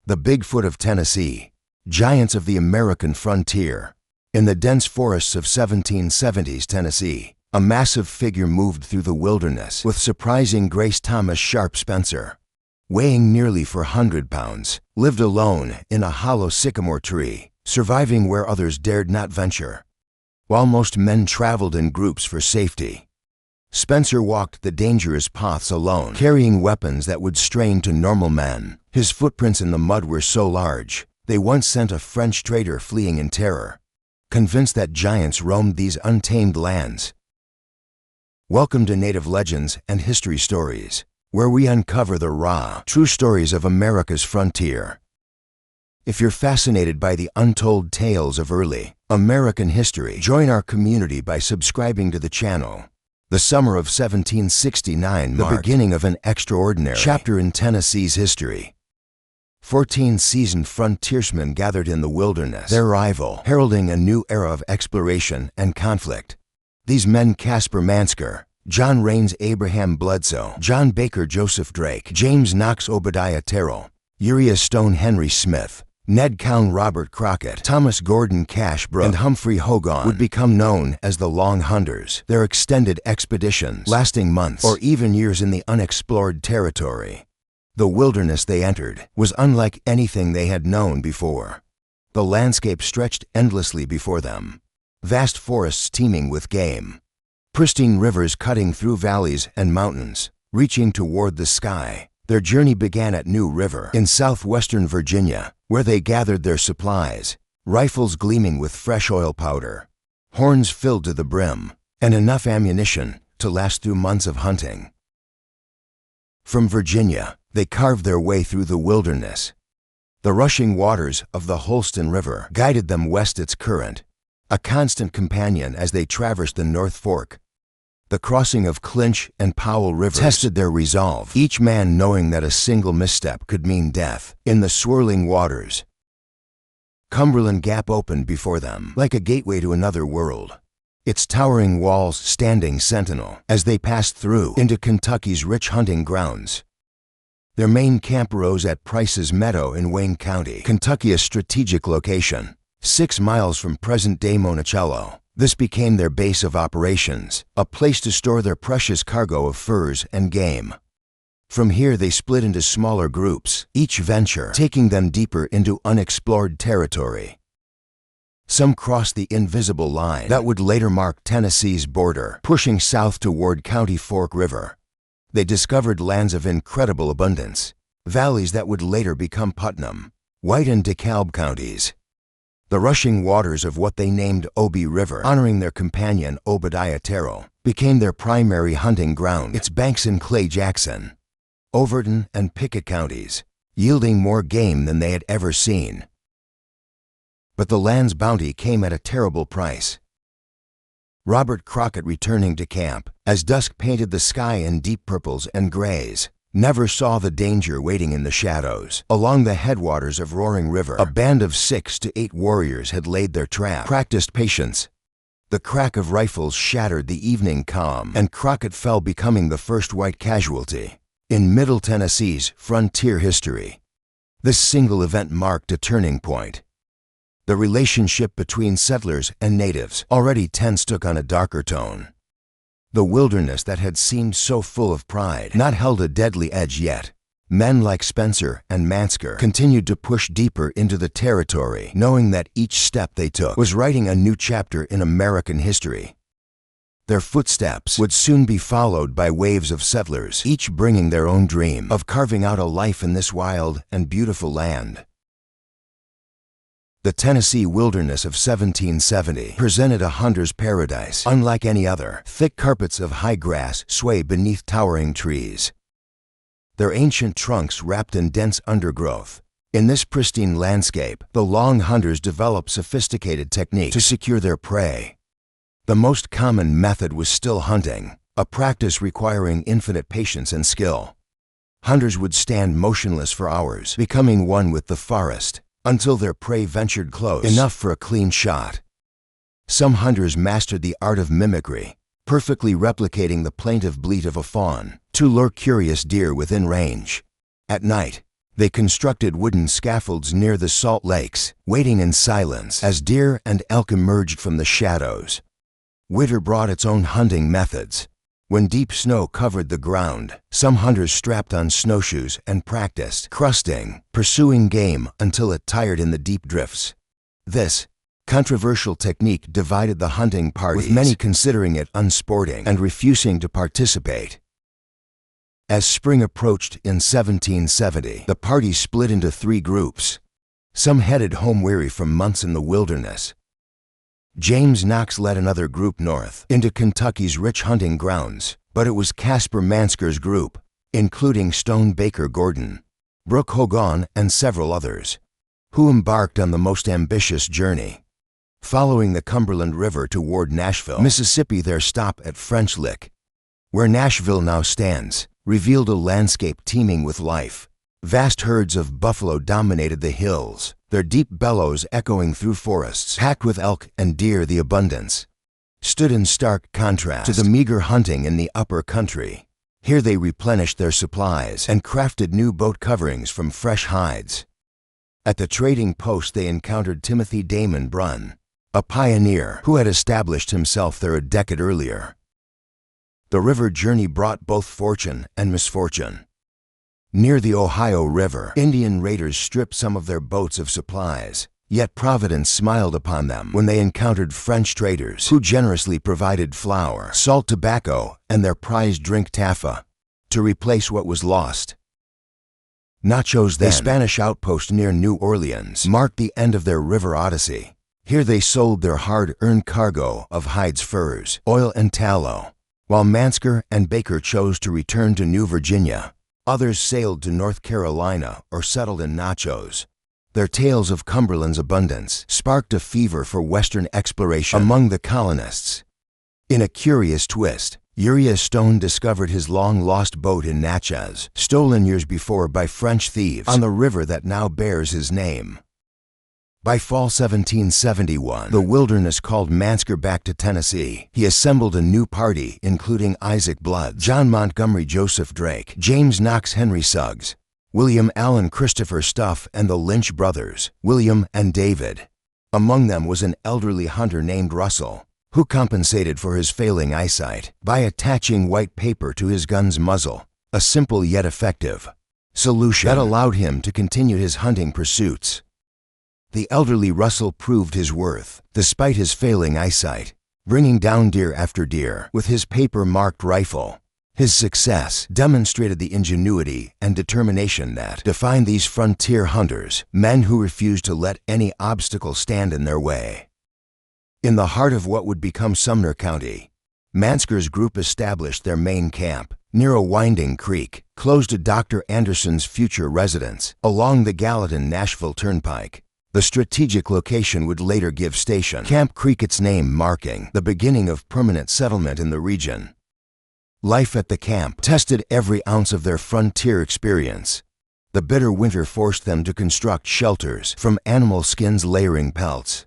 The Bigfoot of Tennessee, giants of the American frontier. In the dense forests of 1770s Tennessee, a massive figure moved through the wilderness with surprising grace. Thomas Sharp Spencer, weighing nearly 400 pounds, lived alone in a hollow sycamore tree, surviving where others dared not venture. While most men traveled in groups for safety, Spencer walked the dangerous paths alone, carrying weapons that would strain to normal men. His footprints in the mud were so large, they once sent a French trader fleeing in terror, convinced that giants roamed these untamed lands. Welcome to Native Legends and History Stories, where we uncover the raw, true stories of America's frontier. If you're fascinated by the untold tales of early American history, join our community by subscribing to the channel. The summer of 1769 marked the beginning of an extraordinary chapter in Tennessee's history. 14 seasoned frontiersmen gathered in the wilderness, their arrival heralding a new era of exploration and conflict. These men: Caspar Mansker, John Rains, Abraham Bledsoe, John Baker, Joseph Drake, James Knox, Obadiah Terrell, Uriah Stone, Henry Smith, Ned Cowan, Robert Crockett, Thomas Gordon Cash Brooke, and Humphrey Hogan would become known as the Long Hunters. Their extended expeditions, lasting months or even years in the unexplored territory, the wilderness they entered, was unlike anything they had known before. The landscape stretched endlessly before them, vast forests teeming with game, pristine rivers cutting through valleys and mountains, reaching toward the sky. Their journey began at New River in southwestern Virginia, where they gathered their supplies, rifles gleaming with fresh oil powder, horns filled to the brim, and enough ammunition to last through months of hunting. From Virginia, they carved their way through the wilderness. The rushing waters of the Holston River guided them west, its current, a constant companion as they traversed the North Fork. The crossing of Clinch and Powwow rivers tested their resolve, each man knowing that a single misstep could mean death. In the swirling waters, Cumberland Gap opened before them like a gateway to another world, its towering walls standing sentinel as they passed through into Kentucky's rich hunting grounds. Their main camp rose at Price's Meadow in Wayne County, Kentucky, a strategic location 6 miles from present-day Monticello. This became their base of operations, a place to store their precious cargo of furs and game. From here they split into smaller groups, each venture taking them deeper into unexplored territory. Some crossed the invisible line that would later mark Tennessee's border, pushing south toward County Fork River. They discovered lands of incredible abundance, valleys that would later become Putnam, White, and DeKalb counties. The rushing waters of what they named Obie River, honoring their companion Obadiah Terrell, became their primary hunting ground, its banks in Clay Jackson, Overton, and Pickett counties, yielding more game than they had ever seen. But the land's bounty came at a terrible price. Robert Crockett, returning to camp as dusk painted the sky in deep purples and grays, never saw the danger waiting in the shadows. Along the headwaters of Roaring River, a band of 6 to 8 warriors had laid their trap, practiced patience. The crack of rifles shattered the evening calm, and Crockett fell, becoming the first white casualty in Middle Tennessee's frontier history. This single event marked a turning point. The relationship between settlers and natives, already tense, took on a darker tone. The wilderness that had seemed so full of pride not held a deadly edge yet. Men like Spencer and Mansker continued to push deeper into the territory, knowing that each step they took was writing a new chapter in American history. Their footsteps would soon be followed by waves of settlers, each bringing their own dream of carving out a life in this wild and beautiful land. The Tennessee wilderness of 1770 presented a hunter's paradise unlike any other. Thick carpets of high grass sway beneath towering trees, their ancient trunks wrapped in dense undergrowth. In this pristine landscape, the Long Hunters developed sophisticated techniques to secure their prey. The most common method was still hunting, a practice requiring infinite patience and skill. Hunters would stand motionless for hours, becoming one with the forest, until their prey ventured close enough for a clean shot. Some hunters mastered the art of mimicry, perfectly replicating the plaintive bleat of a fawn to lure curious deer within range. At night, They constructed wooden scaffolds near the salt lakes, waiting in silence as deer and elk emerged from the shadows. Winter brought its own hunting methods. When deep snow covered the ground, some hunters strapped on snowshoes and practiced crusting, pursuing game until it tired in the deep drifts. This controversial technique divided the hunting parties, with many considering it unsporting and refusing to participate. As spring approached in 1770, the party split into 3 groups. Some headed home weary from months in the wilderness. James Knox led another group north, into Kentucky's rich hunting grounds, but it was Caspar Mansker's group, including Stone Baker Gordon, Brooke Hogan, and several others, who embarked on the most ambitious journey. Following the Cumberland River toward Nashville, Mississippi, their stop at French Lick, where Nashville now stands, revealed a landscape teeming with life. Vast herds of buffalo dominated the hills, their deep bellows echoing through forests packed with elk and deer. The abundance stood in stark contrast to the meager hunting in the upper country. Here they replenished their supplies and crafted new boat coverings from fresh hides. At the trading post they encountered Timothy Damon Brunn, a pioneer who had established himself there a decade earlier. The river journey brought both fortune and misfortune. Near the Ohio River, Indian raiders stripped some of their boats of supplies, yet Providence smiled upon them when they encountered French traders who generously provided flour, salt, tobacco, and their prized drink Taffa to replace what was lost. Nachos, the Spanish outpost near New Orleans, marked the end of their river odyssey. Here they sold their hard-earned cargo of hides, furs, oil, and tallow, while Mansker and Baker chose to return to New Virginia. Others sailed to North Carolina or settled in Nachos. Their tales of Cumberland's abundance sparked a fever for Western exploration among the colonists. In a curious twist, Uriah Stone discovered his long-lost boat in Natchez, stolen years before by French thieves on the river that now bears his name. By fall 1771, the wilderness called Mansker back to Tennessee. He assembled a new party, including Isaac Blood, John Montgomery, Joseph Drake, James Knox, Henry Suggs, William Allen, Christopher Stuff, and the Lynch brothers, William and David. Among them was an elderly hunter named Russell, who compensated for his failing eyesight by attaching white paper to his gun's muzzle, a simple yet effective solution that allowed him to continue his hunting pursuits. The elderly Russell proved his worth, despite his failing eyesight, bringing down deer after deer with his paper-marked rifle. His success demonstrated the ingenuity and determination that defined these frontier hunters, men who refused to let any obstacle stand in their way. In the heart of what would become Sumner County, Mansker's group established their main camp near a winding creek, close to Dr. Anderson's future residence, along the Gallatin-Nashville Turnpike. The strategic location would later give Station Camp Creek its name, marking the beginning of permanent settlement in the region. Life at the camp tested every ounce of their frontier experience. The bitter winter forced them to construct shelters from animal skins, layering pelts.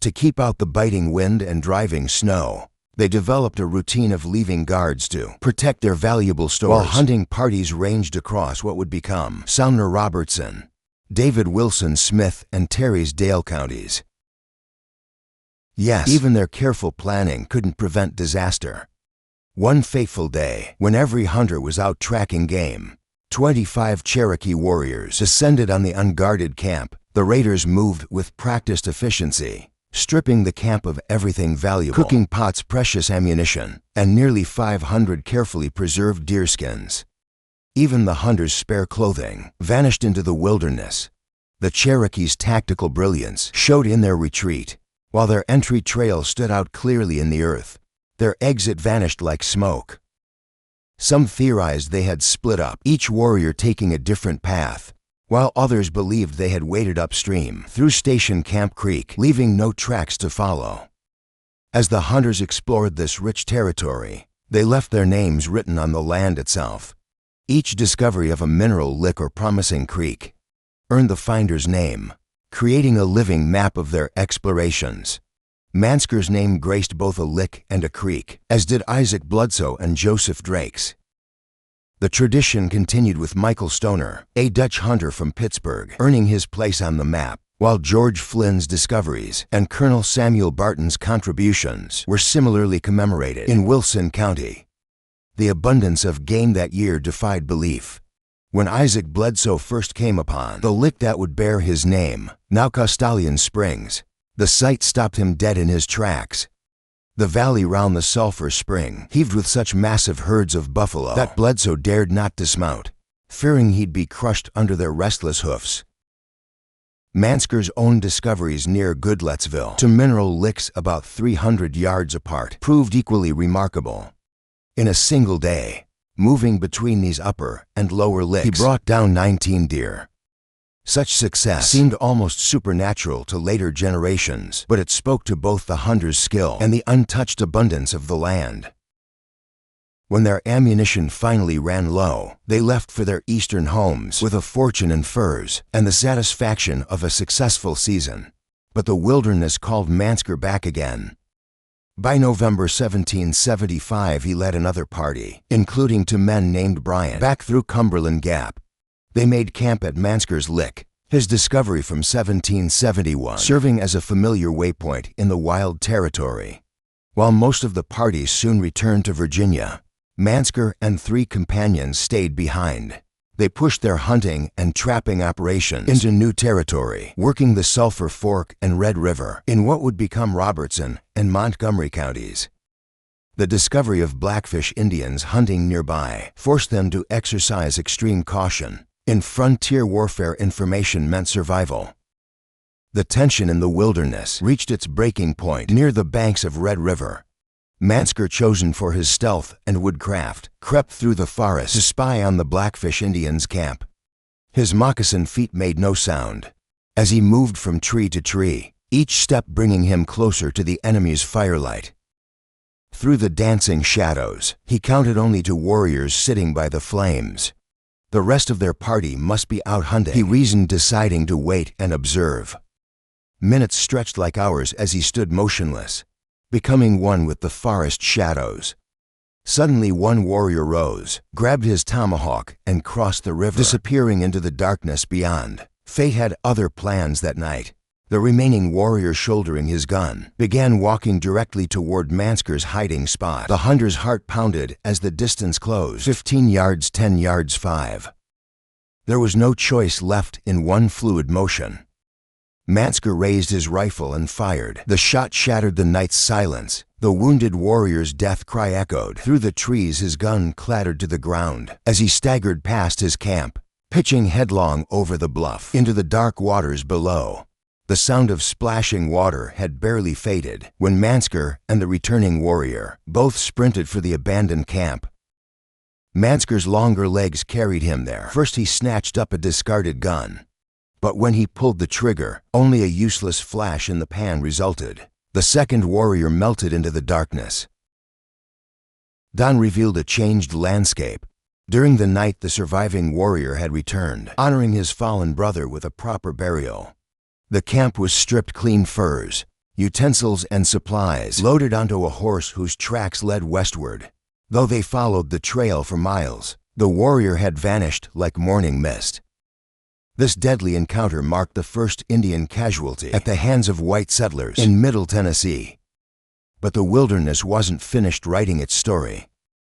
To keep out the biting wind and driving snow, they developed a routine of leaving guards to protect their valuable stores, while hunting parties ranged across what would become Sumner Robertson, David Wilson Smith, and Terry's Dale counties. Yes, even their careful planning couldn't prevent disaster. One fateful day, when every hunter was out tracking game, 25 Cherokee warriors descended on the unguarded camp. The raiders moved with practiced efficiency, stripping the camp of everything valuable: cooking pots, precious ammunition, and nearly 500 carefully preserved deerskins. Even the hunters' spare clothing vanished into the wilderness. The Cherokees' tactical brilliance showed in their retreat, while their entry trail stood out clearly in the earth. Their exit vanished like smoke. Some theorized they had split up, each warrior taking a different path, while others believed they had waded upstream through Station Camp Creek, leaving no tracks to follow. As the hunters explored this rich territory, they left their names written on the land itself. Each discovery of a mineral lick or promising creek earned the finder's name, creating a living map of their explorations. Mansker's name graced both a lick and a creek, as did Isaac Bludso and Joseph Drake's. The tradition continued with Michael Stoner, a Dutch hunter from Pittsburgh, earning his place on the map, while George Flynn's discoveries and Colonel Samuel Barton's contributions were similarly commemorated in Wilson County. The abundance of game that year defied belief. When Isaac Bledsoe first came upon the lick that would bear his name, now Costalian Springs, the sight stopped him dead in his tracks. The valley round the Sulphur Spring heaved with such massive herds of buffalo that Bledsoe dared not dismount, fearing he'd be crushed under their restless hoofs. Mansker's own discoveries near Goodlettsville to mineral licks about 300 yards apart proved equally remarkable. In a single day, moving between these upper and lower licks, he brought down 19 deer. Such success seemed almost supernatural to later generations, but it spoke to both the hunter's skill and the untouched abundance of the land. When their ammunition finally ran low, they left for their eastern homes with a fortune in furs and the satisfaction of a successful season. But the wilderness called Mansker back again. By November 1775, he led another party, including 2 men named Bryant, back through Cumberland Gap. They made camp at Mansker's Lick, his discovery from 1771, serving as a familiar waypoint in the wild territory. While most of the party soon returned to Virginia, Mansker and 3 companions stayed behind. They pushed their hunting and trapping operations into new territory, working the Sulphur Fork and Red River in what would become Robertson and Montgomery counties. The discovery of Blackfish Indians hunting nearby forced them to exercise extreme caution. In frontier warfare, information meant survival. The tension in the wilderness reached its breaking point near the banks of Red River. Mansker, chosen for his stealth and woodcraft, crept through the forest to spy on the Blackfish Indians' camp. His moccasin feet made no sound. As he moved from tree to tree, each step bringing him closer to the enemy's firelight. Through the dancing shadows, he counted only 2 warriors sitting by the flames. The rest of their party must be out hunting, he reasoned, deciding to wait and observe. Minutes stretched like hours as he stood motionless, becoming one with the forest shadows. Suddenly one warrior rose, grabbed his tomahawk, and crossed the river, disappearing into the darkness beyond. Fate had other plans that night. The remaining warrior, shouldering his gun, began walking directly toward Mansker's hiding spot. The hunter's heart pounded as the distance closed. 15 yards, 10 yards, 5. There was no choice left in one fluid motion. Mansker raised his rifle and fired. The shot shattered the night's silence. The wounded warrior's death cry echoed through the trees. His gun clattered to the ground as he staggered past his camp, pitching headlong over the bluff into the dark waters below. The sound of splashing water had barely faded when Mansker and the returning warrior both sprinted for the abandoned camp. Mansker's longer legs carried him there. First he snatched up a discarded gun, but when he pulled the trigger, only a useless flash in the pan resulted. The second warrior melted into the darkness. Dawn revealed a changed landscape. During the night, the surviving warrior had returned, honoring his fallen brother with a proper burial. The camp was stripped clean, furs, utensils, and supplies loaded onto a horse whose tracks led westward. Though they followed the trail for miles, the warrior had vanished like morning mist. This deadly encounter marked the first Indian casualty at the hands of white settlers in Middle Tennessee. But the wilderness wasn't finished writing its story.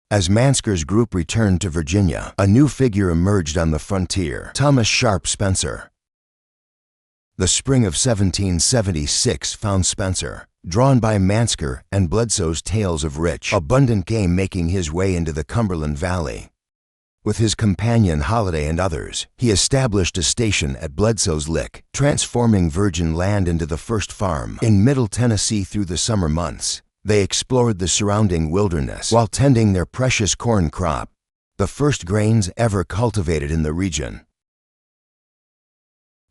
As Mansker's group returned to Virginia, a new figure emerged on the frontier: Thomas Sharp Spencer. The spring of 1776 found Spencer, drawn by Mansker and Bledsoe's tales of rich, abundant game, making his way into the Cumberland Valley. With his companion Holiday and others, he established a station at Bledsoe's Lick, transforming virgin land into the first farm in Middle Tennessee. Through the summer months, they explored the surrounding wilderness while tending their precious corn crop, the first grains ever cultivated in the region.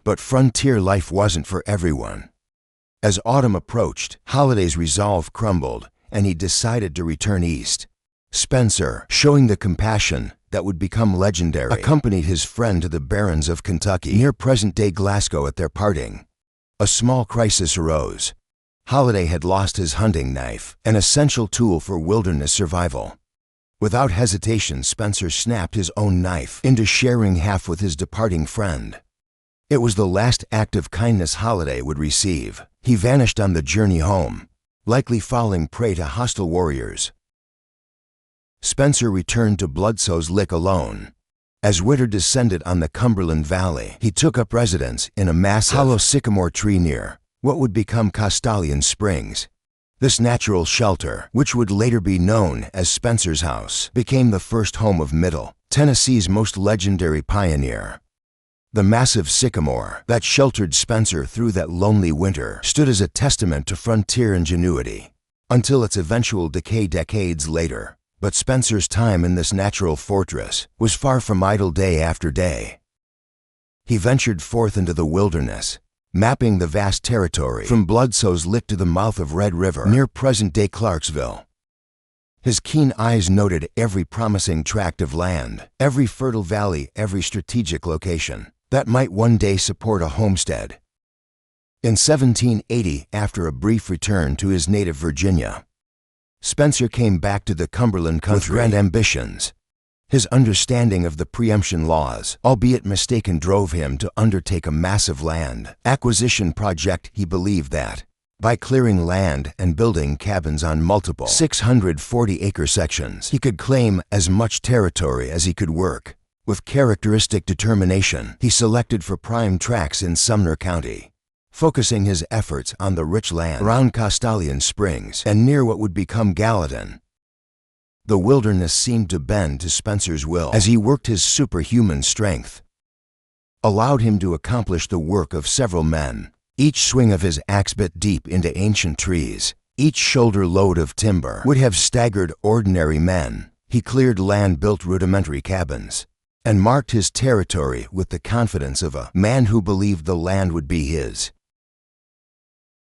But frontier life wasn't for everyone. As autumn approached, Holiday's resolve crumbled, and he decided to return east. Spencer, showing the compassion that would become legendary, accompanied his friend to the Barrens of Kentucky, near present-day Glasgow. At their parting, a small crisis arose. Holiday had lost his hunting knife, an essential tool for wilderness survival. Without hesitation, Spencer snapped his own knife into sharing half with his departing friend. It was the last act of kindness Holiday would receive. He vanished on the journey home, likely falling prey to hostile warriors. Spencer returned to Bloodsoe's Lick alone. As winter descended on the Cumberland Valley, he took up residence in a massive hollow sycamore tree near what would become Castalian Springs. This natural shelter, which would later be known as Spencer's House, became the first home of Middle Tennessee's most legendary pioneer. The massive sycamore that sheltered Spencer through that lonely winter stood as a testament to frontier ingenuity, until its eventual decay decades later. But Spencer's time in this natural fortress was far from idle day after day. He ventured forth into the wilderness, mapping the vast territory from Bloodsoe's Lick to the mouth of Red River near present-day Clarksville. His keen eyes noted every promising tract of land, every fertile valley, every strategic location that might one day support a homestead. In 1780, after a brief return to his native Virginia, Spencer came back to the Cumberland country with grand ambitions. His understanding of the preemption laws, albeit mistaken, drove him to undertake a massive land acquisition project. He believed that, by clearing land and building cabins on multiple 640-acre sections, he could claim as much territory as he could work. With characteristic determination, he selected for prime tracts in Sumner County, focusing his efforts on the rich land around Castalian Springs and near what would become Gallatin. The wilderness seemed to bend to Spencer's will as he worked. His superhuman strength allowed him to accomplish the work of several men. Each swing of his axe bit deep into ancient trees. Each shoulder load of timber would have staggered ordinary men. He cleared land, built rudimentary cabins, and marked his territory with the confidence of a man who believed the land would be his.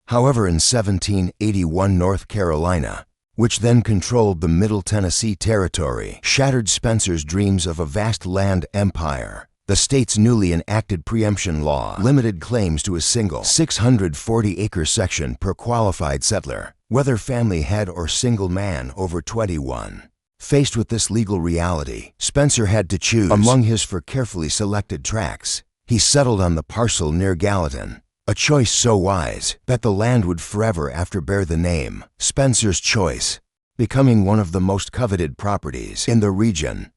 However, in 1781, North Carolina, which then controlled the Middle Tennessee Territory, shattered Spencer's dreams of a vast land empire. The state's newly enacted preemption law limited claims to a single 640-acre section per qualified settler, whether family head or single man over 21. Faced with this legal reality, Spencer had to choose among his four carefully selected tracts. He settled on the parcel near Gallatin, a choice so wise that the land would forever after bear the name Spencer's Choice, becoming one of the most coveted properties in the region.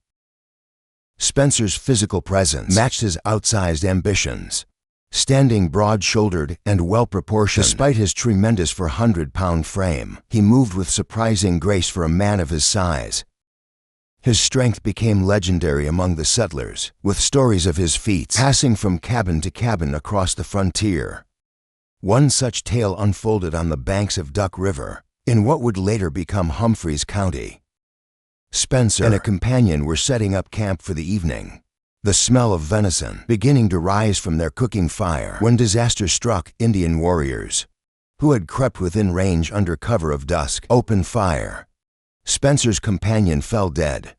Spencer's physical presence matched his outsized ambitions. Standing broad-shouldered and well-proportioned, despite his tremendous 400-pound frame, he moved with surprising grace for a man of his size. His strength became legendary among the settlers, with stories of his feats passing from cabin to cabin across the frontier. One such tale unfolded on the banks of Duck River, in what would later become Humphreys County. Spencer and a companion were setting up camp for the evening, the smell of venison beginning to rise from their cooking fire, when disaster struck. Indian warriors, who had crept within range under cover of dusk, opened fire. Spencer's companion fell dead.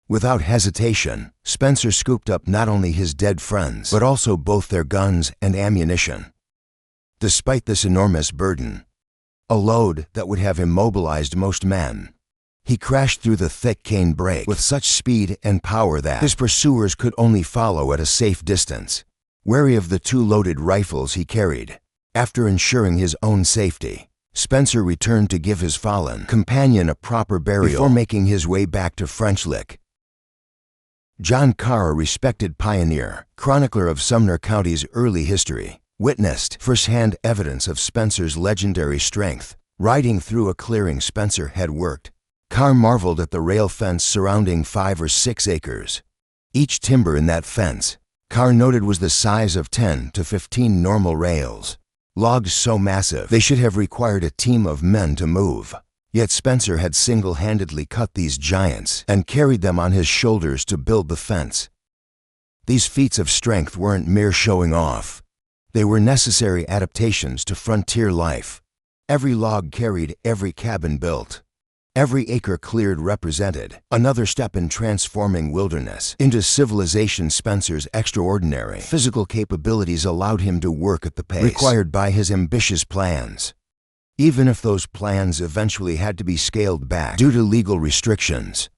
Without hesitation, Spencer scooped up not only his dead friends, but also both their guns and ammunition. Despite this enormous burden, a load that would have immobilized most men, he crashed through the thick cane brake with such speed and power that his pursuers could only follow at a safe distance, wary of the two loaded rifles he carried. After ensuring his own safety, Spencer returned to give his fallen companion a proper burial before making his way back to French Lick. John Carr, a respected pioneer, chronicler of Sumner County's early history, witnessed firsthand evidence of Spencer's legendary strength. Riding through a clearing Spencer had worked, Carr marveled at the rail fence surrounding 5 or 6 acres. Each timber in that fence, Carr noted, was the size of 10 to 15 normal rails. Logs so massive they should have required a team of men to move. Yet Spencer had single-handedly cut these giants and carried them on his shoulders to build the fence. These feats of strength weren't mere showing off. They were necessary adaptations to frontier life. Every log carried, every cabin built, every acre cleared represented another step in transforming wilderness into civilization. Spencer's extraordinary physical capabilities allowed him to work at the pace required by his ambitious plans, even if those plans eventually had to be scaled back due to legal restrictions.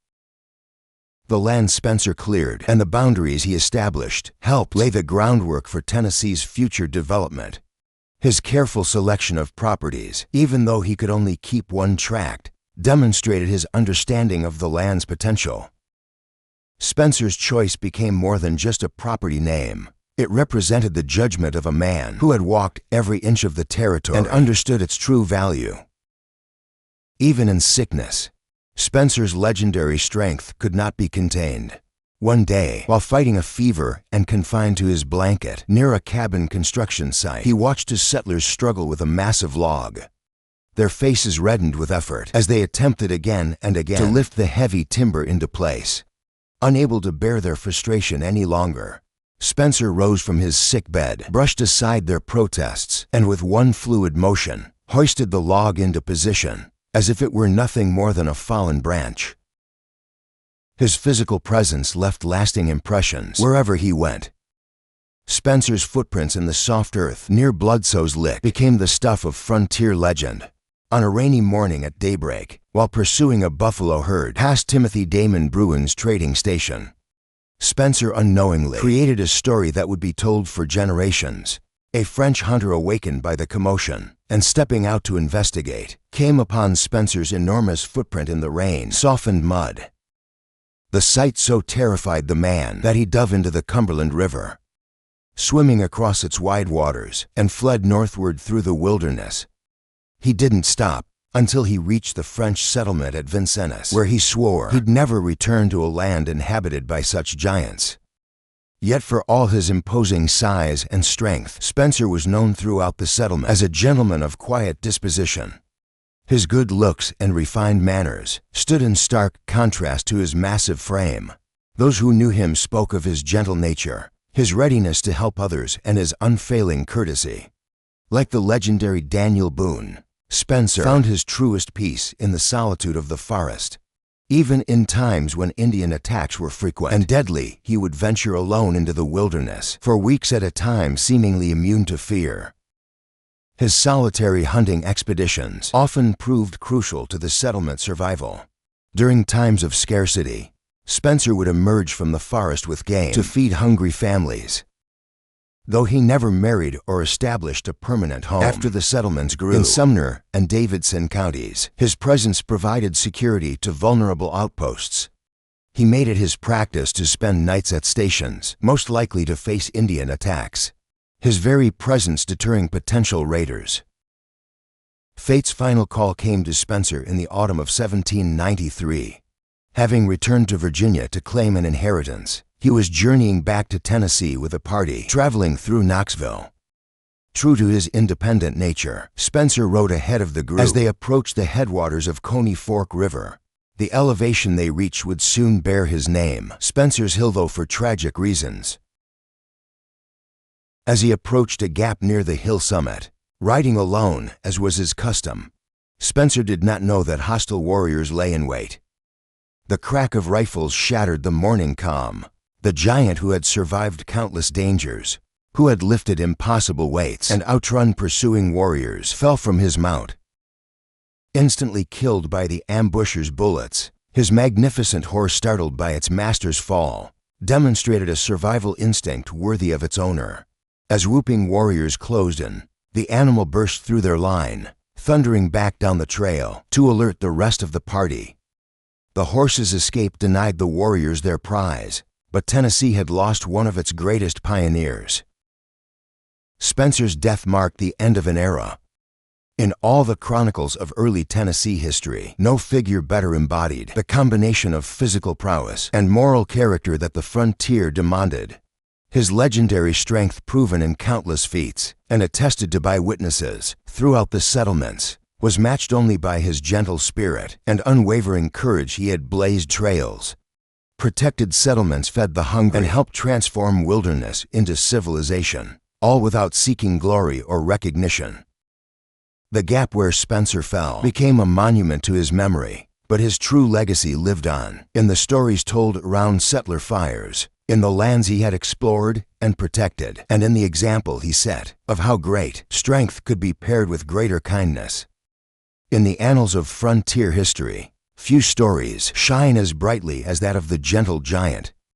The land Spencer cleared and the boundaries he established helped lay the groundwork for Tennessee's future development. His careful selection of properties, even though he could only keep one tract, demonstrated his understanding of the land's potential. Spencer's choice became more than just a property name. It represented the judgment of a man who had walked every inch of the territory and understood its true value. Even in sickness, Spencer's legendary strength could not be contained. One day, while fighting a fever and confined to his blanket near a cabin construction site, he watched his settlers struggle with a massive log. Their faces reddened with effort as they attempted again and again to lift the heavy timber into place. Unable to bear their frustration any longer, Spencer rose from his sick bed, brushed aside their protests, and with one fluid motion, hoisted the log into position, as if it were nothing more than a fallen branch. His physical presence left lasting impressions wherever he went. Spencer's footprints in the soft earth near Bloodsoe's Lick became the stuff of frontier legend. On a rainy morning at daybreak, while pursuing a buffalo herd past Timothy Damon Bruin's trading station, Spencer unknowingly created a story that would be told for generations. A French hunter, awakened by the commotion and stepping out to investigate, came upon Spencer's enormous footprint in the rain-softened mud. The sight so terrified the man that he dove into the Cumberland River, swimming across its wide waters, and fled northward through the wilderness. He didn't stop until he reached the French settlement at Vincennes, where he swore he'd never return to a land inhabited by such giants. Yet for all his imposing size and strength, Spencer was known throughout the settlement as a gentleman of quiet disposition. His good looks and refined manners stood in stark contrast to his massive frame. Those who knew him spoke of his gentle nature, his readiness to help others, and his unfailing courtesy. Like the legendary Daniel Boone, Spencer found his truest peace in the solitude of the forest. Even in times when Indian attacks were frequent and deadly, he would venture alone into the wilderness for weeks at a time, seemingly immune to fear. His solitary hunting expeditions often proved crucial to the settlement's survival. During times of scarcity, Spencer would emerge from the forest with game to feed hungry families. Though he never married or established a permanent home after the settlements grew in Sumner and Davidson counties, his presence provided security to vulnerable outposts. He made it his practice to spend nights at stations most likely to face Indian attacks, his very presence deterring potential raiders. Fate's final call came to Spencer in the autumn of 1793. Having returned to Virginia to claim an inheritance, he was journeying back to Tennessee with a party traveling through Knoxville. True to his independent nature, Spencer rode ahead of the group as they approached the headwaters of Coney Fork River. The elevation they reached would soon bear his name, Spencer's Hill, though for tragic reasons. As he approached a gap near the hill summit, riding alone as was his custom, Spencer did not know that hostile warriors lay in wait. The crack of rifles shattered the morning calm. The giant who had survived countless dangers, who had lifted impossible weights and outrun pursuing warriors, fell from his mount. Instantly killed by the ambusher's bullets, his magnificent horse, startled by its master's fall, demonstrated a survival instinct worthy of its owner. As whooping warriors closed in, the animal burst through their line, thundering back down the trail to alert the rest of the party. The horse's escape denied the warriors their prize, but Tennessee had lost one of its greatest pioneers. Spencer's death marked the end of an era. In all the chronicles of early Tennessee history, no figure better embodied the combination of physical prowess and moral character that the frontier demanded. His legendary strength, proven in countless feats and attested to by witnesses throughout the settlements, was matched only by his gentle spirit and unwavering courage. He had blazed trails, protected settlements, fed the hungry, and helped transform wilderness into civilization, all without seeking glory or recognition. The gap where Spencer fell became a monument to his memory, but his true legacy lived on in the stories told around settler fires, in the lands he had explored and protected, and in the example he set of how great strength could be paired with greater kindness. In the annals of frontier history, Few stories shine as brightly as that of the gentle giant,